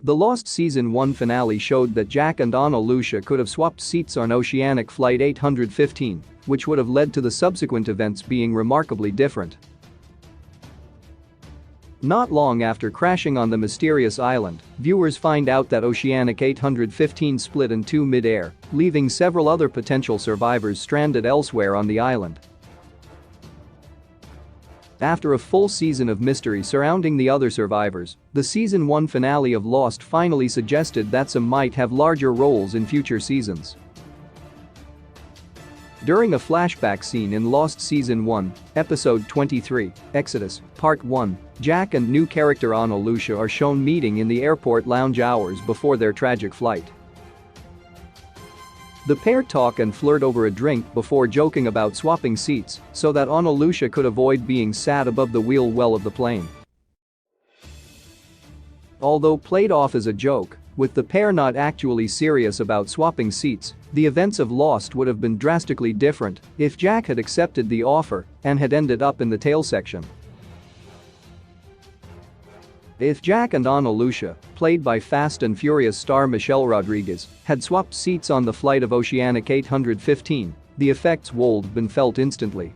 The Lost Season 1 finale showed that Jack and Anna Lucia could have swapped seats on Oceanic Flight 815, which would have led to the subsequent events being remarkably different. Not long after crashing on the mysterious island, viewers find out that Oceanic 815 split in two mid-air, leaving several other potential survivors stranded elsewhere on the island. After a full season of mystery surrounding the other survivors, the Season 1 finale of Lost finally suggested that some might have larger roles in future seasons. During a flashback scene in Lost Season 1, Episode 23, Exodus, Part 1, Jack and new character Anna Lucia are shown meeting in the airport lounge hours before their tragic flight. The pair talk and flirt over a drink before joking about swapping seats so that Anna Lucia could avoid being sat above the wheel well of the plane. Although played off as a joke, with the pair not actually serious about swapping seats, the events of Lost would have been drastically different if Jack had accepted the offer and had ended up in the tail section. If Jack and Anna Lucia, played by Fast and Furious star Michelle Rodriguez, had swapped seats on the flight of Oceanic 815, the effects would have been felt instantly.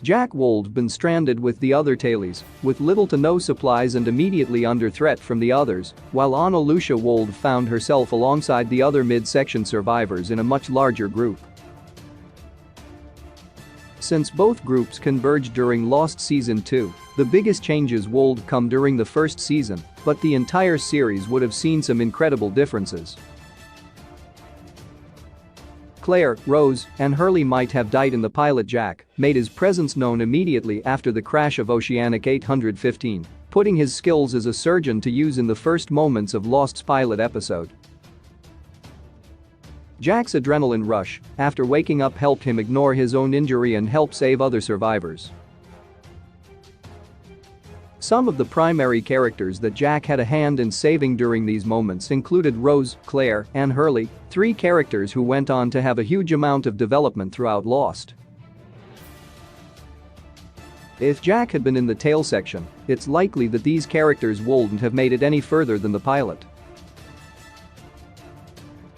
Jack would have been stranded with the other tailies, with little to no supplies and immediately under threat from the others, while Anna Lucia would have found herself alongside the other mid-section survivors in a much larger group. Since both groups converged during Lost Season 2, the biggest changes would come during the first season, but the entire series would have seen some incredible differences. Claire, Rose, and Hurley might have died in the pilot. Jack made his presence known immediately after the crash of Oceanic 815, putting his skills as a surgeon to use in the first moments of Lost's pilot episode. Jack's adrenaline rush after waking up helped him ignore his own injury and help save other survivors. Some of the primary characters that Jack had a hand in saving during these moments included Rose, Claire, and Hurley, three characters who went on to have a huge amount of development throughout Lost. If Jack had been in the tail section, it's likely that these characters wouldn't have made it any further than the pilot.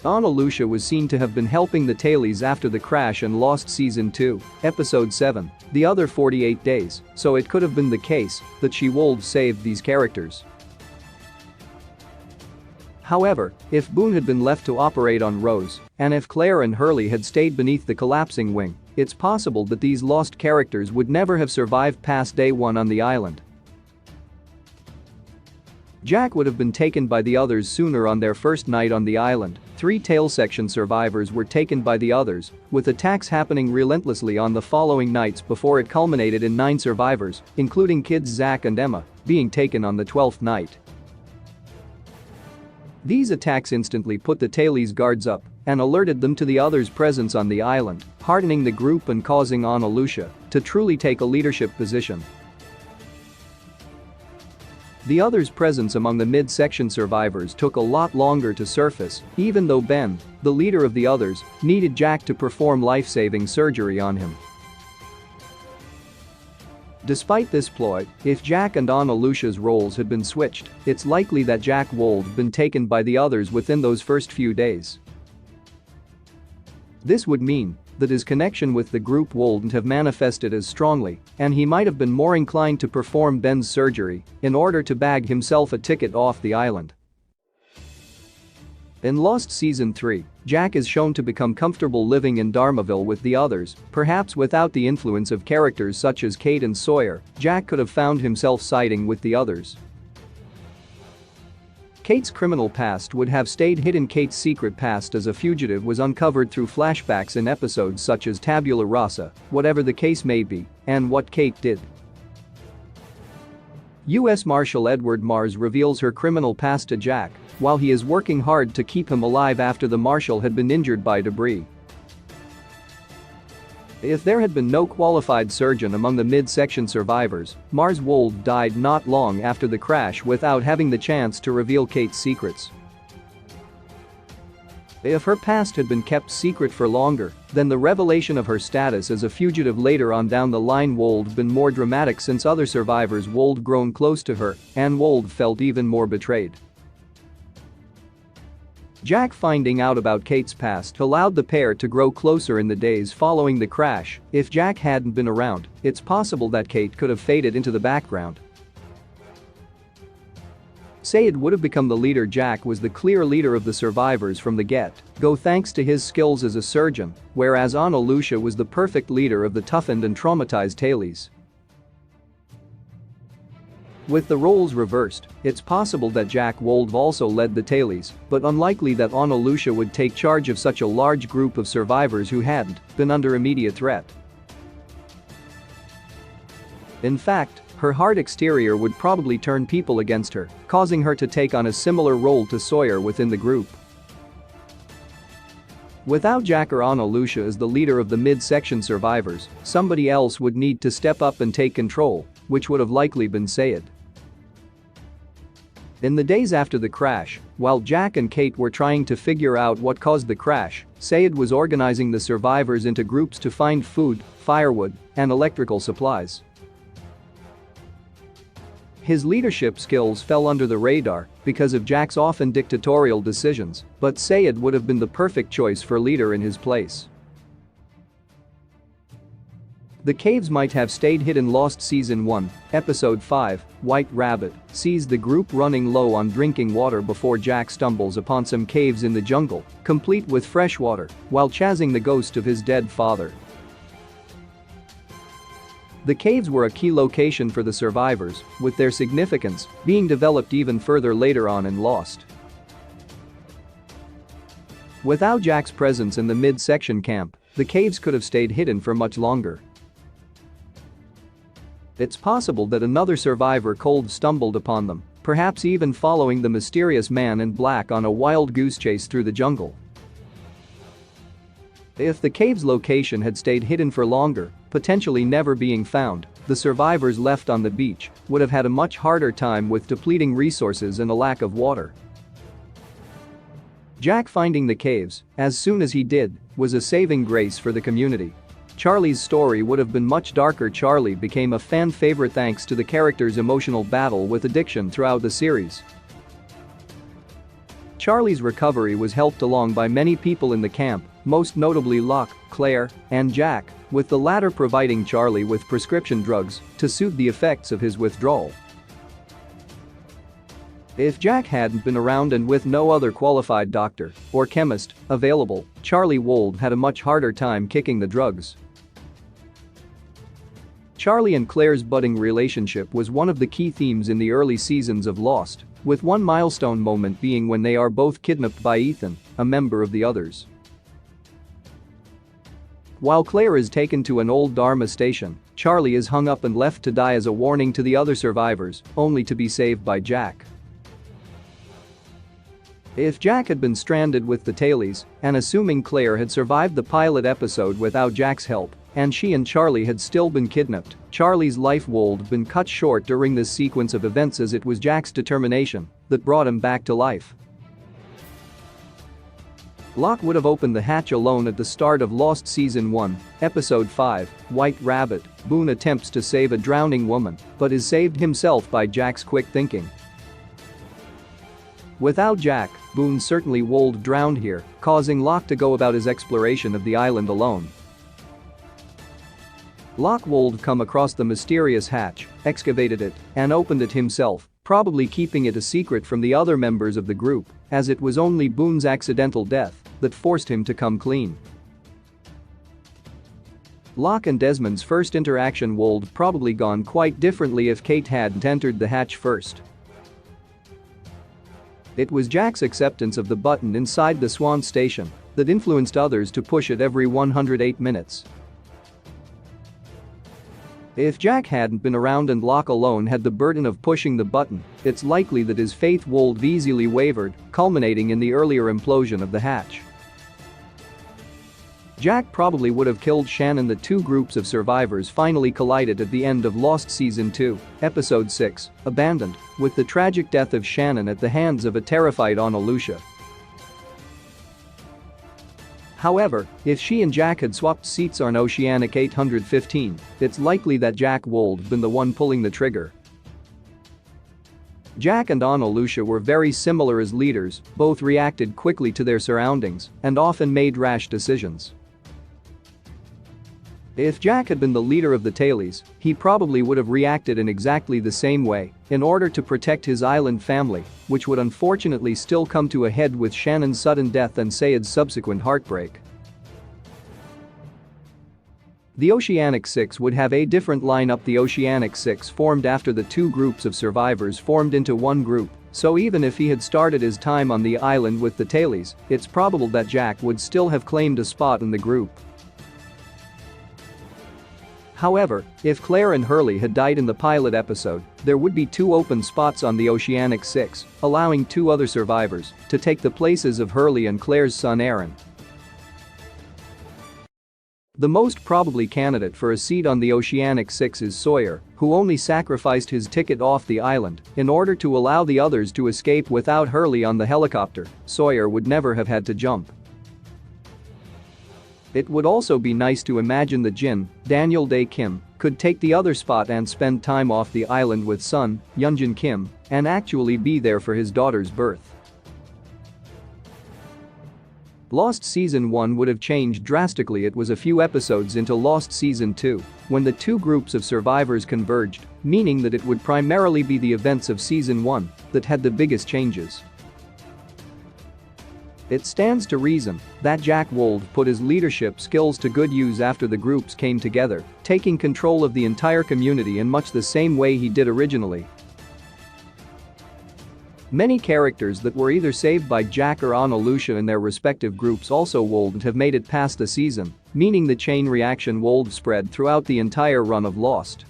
Anna Lucia was seen to have been helping the tailies after the crash in Lost Season 2, Episode 7, The Other 48 Days, so it could have been the case that she would have saved these characters. However, if Boone had been left to operate on Rose, and if Claire and Hurley had stayed beneath the collapsing wing, it's possible that these lost characters would never have survived past day one on the island. Jack would have been taken by the others sooner on their first night on the island. Three tail section survivors were taken by the others, with attacks happening relentlessly on the following nights before it culminated in 9 survivors, including kids Zach and Emma, being taken on the 12th night. These attacks instantly put the tailies' guards up and alerted them to the others' presence on the island, hardening the group and causing Anna Lucia to truly take a leadership position. The others' presence among the mid-section survivors took a lot longer to surface, even though Ben, the leader of the others, needed Jack to perform life-saving surgery on him. Despite this ploy, if Jack and Anna Lucia's roles had been switched, it's likely that Jack would have been taken by the others within those first few days. This would mean that his connection with the group wouldn't have manifested as strongly, and he might have been more inclined to perform Ben's surgery in order to bag himself a ticket off the island. In Lost Season 3, Jack is shown to become comfortable living in Dharmaville with the others, perhaps without the influence of characters such as Kate and Sawyer. Jack could have found himself siding with the others. Kate's criminal past would have stayed hidden. Kate's secret past as a fugitive was uncovered through flashbacks in episodes such as Tabula Rasa, whatever the case may be, and What Kate Did. U.S. Marshal Edward Mars reveals her criminal past to Jack while he is working hard to keep him alive after the Marshal had been injured by debris. If there had been no qualified surgeon among the mid-section survivors, Mars would died not long after the crash without having the chance to reveal Kate's secrets. If her past had been kept secret for longer, then the revelation of her status as a fugitive later on down the line would have been more dramatic, since other survivors would have grown close to her and would have felt even more betrayed. Jack finding out about Kate's past allowed the pair to grow closer in the days following the crash. If Jack hadn't been around, it's possible that Kate could have faded into the background. Sayed would have become the leader. Jack was the clear leader of the survivors from the get-go thanks to his skills as a surgeon, whereas Lucia was the perfect leader of the toughened and traumatized tailies. With the roles reversed, it's possible that Jack would have also led the tailies, but unlikely that Lucia would take charge of such a large group of survivors who hadn't been under immediate threat. In fact, her hard exterior would probably turn people against her, causing her to take on a similar role to Sawyer within the group. Without Jack or Lucia as the leader of the midsection survivors, somebody else would need to step up and take control, which would have likely been Sayed. In the days after the crash, while Jack and Kate were trying to figure out what caused the crash, Sayed was organizing the survivors into groups to find food, firewood, and electrical supplies. His leadership skills fell under the radar because of Jack's often dictatorial decisions, but Sayed would have been the perfect choice for leader in his place. The caves might have stayed hidden. Lost Season 1, Episode 5, White Rabbit, sees the group running low on drinking water before Jack stumbles upon some caves in the jungle, complete with fresh water, while chasing the ghost of his dead father. The caves were a key location for the survivors, with their significance being developed even further later on in Lost. Without Jack's presence in the midsection camp, the caves could have stayed hidden for much longer. It's possible that another survivor could have stumbled upon them, perhaps even following the mysterious man in black on a wild goose chase through the jungle. If the cave's location had stayed hidden for longer, potentially never being found, the survivors left on the beach would have had a much harder time with depleting resources and a lack of water. Jack finding the caves, as soon as he did, was a saving grace for the community. Charlie's story would have been much darker. Charlie became a fan favorite thanks to the character's emotional battle with addiction throughout the series. Charlie's recovery was helped along by many people in the camp, most notably Locke, Claire, and Jack, with the latter providing Charlie with prescription drugs to soothe the effects of his withdrawal. If Jack hadn't been around and with no other qualified doctor or chemist available, Charlie would have had a much harder time kicking the drugs. Charlie and Claire's budding relationship was one of the key themes in the early seasons of Lost, with one milestone moment being when they are both kidnapped by Ethan, a member of the others. While Claire is taken to an old Dharma station, Charlie is hung up and left to die as a warning to the other survivors, only to be saved by Jack. If Jack had been stranded with the tailies, and assuming Claire had survived the pilot episode without Jack's help, and she and Charlie had still been kidnapped, Charlie's life would have been cut short during this sequence of events, as it was Jack's determination that brought him back to life. Locke would have opened the hatch alone at the start of Lost Season 1, Episode 5, White Rabbit. Boone attempts to save a drowning woman, but is saved himself by Jack's quick thinking. Without Jack, Boone certainly would have drowned here, causing Locke to go about his exploration of the island alone. Locke would have come across the mysterious hatch, excavated it, and opened it himself, probably keeping it a secret from the other members of the group, as it was only Boone's accidental death that forced him to come clean. Locke and Desmond's first interaction would have probably gone quite differently if Kate hadn't entered the hatch first. It was Jack's acceptance of the button inside the Swan station that influenced others to push it every 108 minutes. If Jack hadn't been around and Locke alone had the burden of pushing the button, it's likely that his faith would have easily wavered, culminating in the earlier implosion of the hatch. Jack probably would have killed Shannon. The two groups of survivors finally collided at the end of Lost Season 2, Episode 6, Abandoned, with the tragic death of Shannon at the hands of a terrified Lucia. However, if she and Jack had swapped seats on Oceanic 815, it's likely that Jack would have been the one pulling the trigger. Jack and Lucia were very similar as leaders, both reacted quickly to their surroundings and often made rash decisions. If Jack had been the leader of the tailies, he probably would have reacted in exactly the same way in order to protect his island family, which would unfortunately still come to a head with Shannon's sudden death and Sayed's subsequent heartbreak. The Oceanic Six would have a different lineup. The Oceanic Six formed after the two groups of survivors formed into one group, so even if he had started his time on the island with the tailies, it's probable that Jack would still have claimed a spot in the group. However, if Claire and Hurley had died in the pilot episode, there would be two open spots on the Oceanic Six, allowing two other survivors to take the places of Hurley and Claire's son Aaron. The most probably candidate for a seat on the Oceanic Six is Sawyer, who only sacrificed his ticket off the island in order to allow the others to escape. Without Hurley on the helicopter, Sawyer would never have had to jump. It would also be nice to imagine that Jin, Daniel Dae Kim, could take the other spot and spend time off the island with son, Yoonjin Kim, and actually be there for his daughter's birth. Lost Season 1 would have changed drastically. It was a few episodes into Lost Season 2 when the two groups of survivors converged, meaning that it would primarily be the events of Season 1 that had the biggest changes. It stands to reason that Jack would put his leadership skills to good use after the groups came together, taking control of the entire community in much the same way he did originally. Many characters that were either saved by Jack or Lucia in their respective groups also wouldn't have made it past the season, meaning the chain reaction would have spread throughout the entire run of Lost.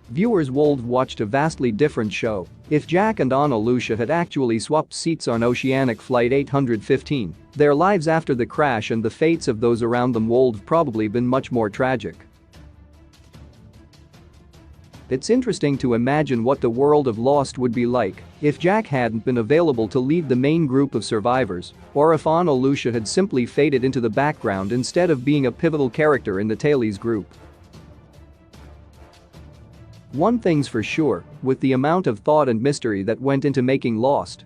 Viewers would have watched a vastly different show if Jack and Lucia had actually swapped seats on Oceanic Flight 815. Their lives after the crash and the fates of those around them would have probably been much more tragic. It's interesting to imagine what the world of Lost would be like if Jack hadn't been available to lead the main group of survivors, or if Lucia had simply faded into the background instead of being a pivotal character in the tailies group. One thing's for sure, with the amount of thought and mystery that went into making Lost,